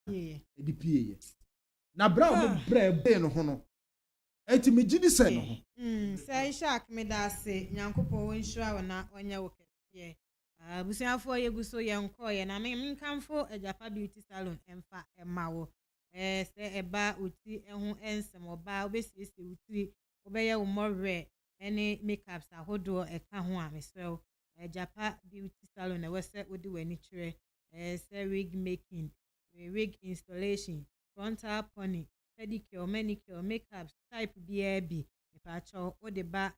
edi pie na bra mo bra be no ho no enti me gidi se no ho say shark me da se nyankopon won hira wona onya wo kese abusuafo yeguso ye nko ye na me nkamfo Ajapa beauty salon emfa emawo se eba uti ehu ensem oba obesiesi uti obeye wo more any makeups ahodo eka ho a mesel Ajapa beauty salon e wese odi wani kire say wig making wig installation frontal pony pedicure manicure makeups type BAB ipacho ode ba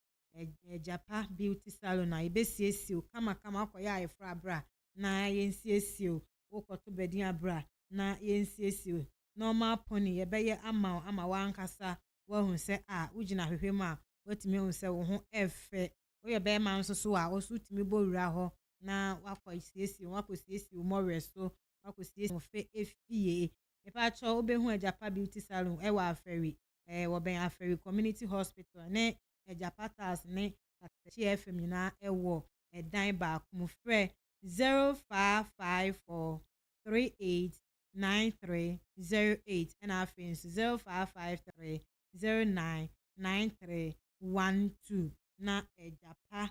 Ajapa beauty salon na ibesiesi kama akoya efra bra na yensiesi okoto bedin abra na yensiesi normal pony yebeye ama wankasa wo hu se ugina hwehwem a watimi hu se wo ho efe wo yebe ma nso so a wo so timi bowura ho na wakosiesi mo reso wakosiesi mo fe efie ipacho obehu Ajapa beauty salon e wa aferi wo ben aferi community hospital ne Ajapa tas ne Katakyie FM nyina ewo edan ba mu frɛ 0554 389308 and afins 0553 099312 na Ajapa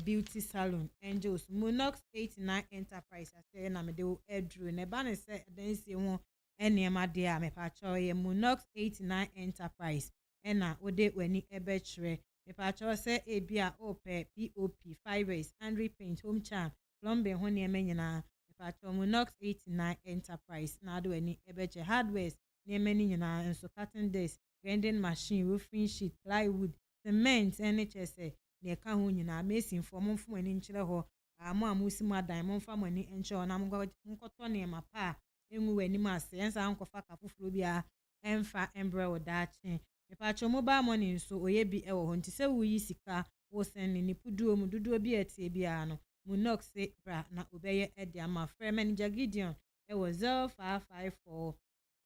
beauty salon angels Monox 89 enterprise say na me de edru ne ba ne se dan sie ho enema de a me pa cho ye Monox 89 enterprise ena ode wani ebechre me pa cho se ebia ope pop fibers and paint home charm plumbing ho ne nyina me pa cho Monox 89 enterprise na do wani ebeche hardware ne many nyina enso cutting desk grinding machine roofing sheet plywood cement NHS ne ka ho nyina mason form mfom ani nkyere ho amo amusi madan momfa mani enche na mkoto ne mapa enwu wani mase ensa nkofa ka fufuro bia emfa embre wodache mepacho mobile money nso oye bi ewo ho ntise wuyi sika wo sen ni puduo mu duduo bi etie bia no Monox bra na obeye ede ama frɛ manager Gideon ewo 0554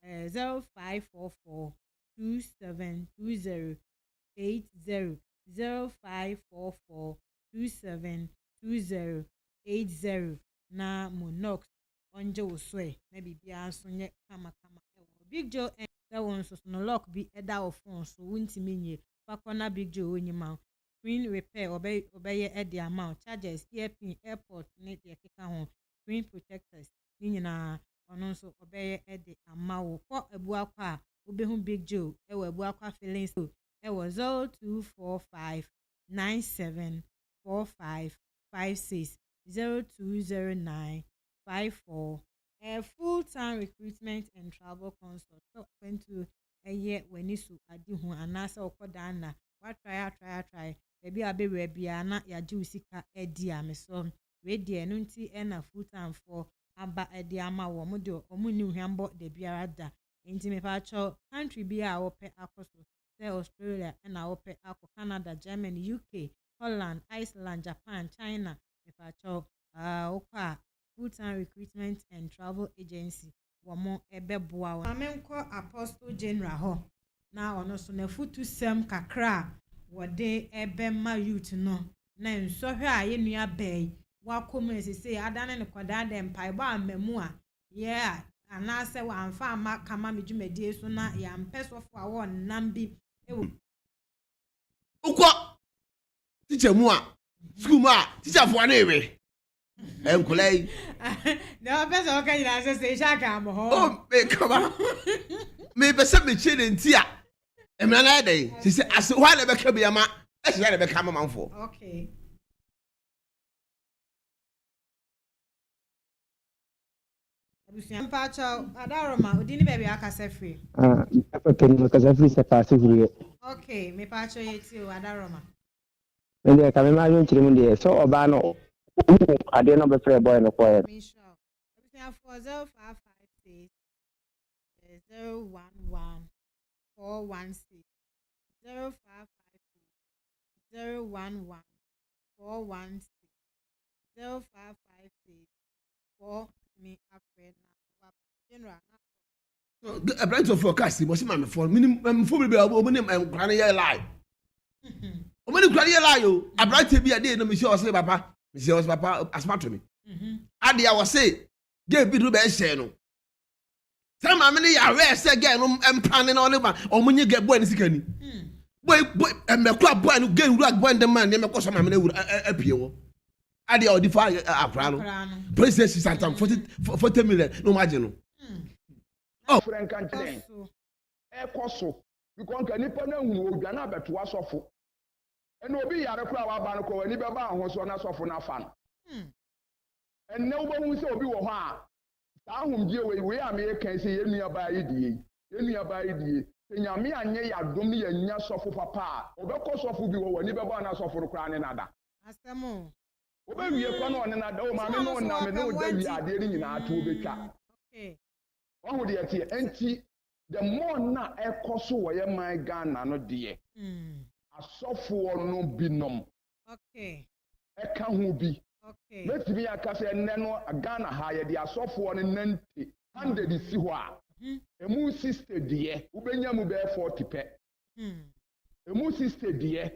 0544 2720 80 0544 272080 na Monox onje woswe na bibia nso nye kama Big Joe and that one so no lock bi eda of phone so wuntimi nye pakona Big Joe onyima screen repair obeye ede amount charges earpin airport ne de keka ho screen protectors ni nyina ono nso obeye ede amawo ko ebua kwa obehu Big Joe ewo ebua kwa feelings ewo 0245 974556 0209 54 full-time recruitment and travel consult so went to a year when you adi hu anasa okodana wa try ebi abere bia na ya jusika edi ameso we die no nti na full-time for aba edi ama wo mo de omuni hwambo de biara da enti me pa cho country bia wo pe akoso say Australia na wo pe akọ Canada Germany UK Holland Iceland Japan China me pa cho okwa full-time recruitment and travel agency womo ebeboa wo amenko Apostle General ho na ono so na futu sem kakra wode ebema youth no na nsohwe a ye nua bai wa community say adane ne kwada dem pai ba amamu a yeah anase wa amfa ama kama medwumadi so na ya mpesofo a wo nambi ewo ukwa teacher mu a school mu a teacher fo na ewe enkulai no beso ka ina se shaka am ho oh me kama me be se me chele ntia emra na dey se ase hwa na be ka bia ma ase na be ka ma manfo okay abusian pa cha adaroma odini baby akase free afakeni akase free se pass free okay me pa cha yeti o adaroma Ndị ka mema yo nchiri mu de so oba no ade no be free boy no koye me sure abusian 4055 011 416 0554 011 416 0553 4 me afraid na general a branch of forecast mo se ma me for minimum for be obuni nkra na ye lie obuni nkra na ye lie o a branch bi ade no me se o se papa asma to me ade a wo se ge bi do be hye no Some amene ya we say girl no empane na ole ba omunye get boy ni sikani. Boy me kwa boy no get wura boy dem man me kwa so amene wura apie wo. Ade odi fa akra no. Princess Santam 40 million no margin no. Oh, friend can't say. Ekoso because kanipa na hunu odwa na beto asofo. Eno obi yare kura wa ba no ko ani be ba ho so na asofo na fa no. Enne wo hu se obi wo ho a ahumdie we am kan say yenua ba yedie nyame anye ya dom ne yanya sofo papa obekọ sofo bi wo wani be ba na sofo kura ne nada asemo obewie kwa no ne nada o ma me no na me no da wi ade ni nyina ato obetwa okay ohu de tie enti the more na ekoso wo ye man Ghana no de asofo no binom okay eka ho bi okay let me akase enne no Ghana ha ye de asofo no nante hande di si ho a emu sister de ubenya mu be 40 pe emu sister de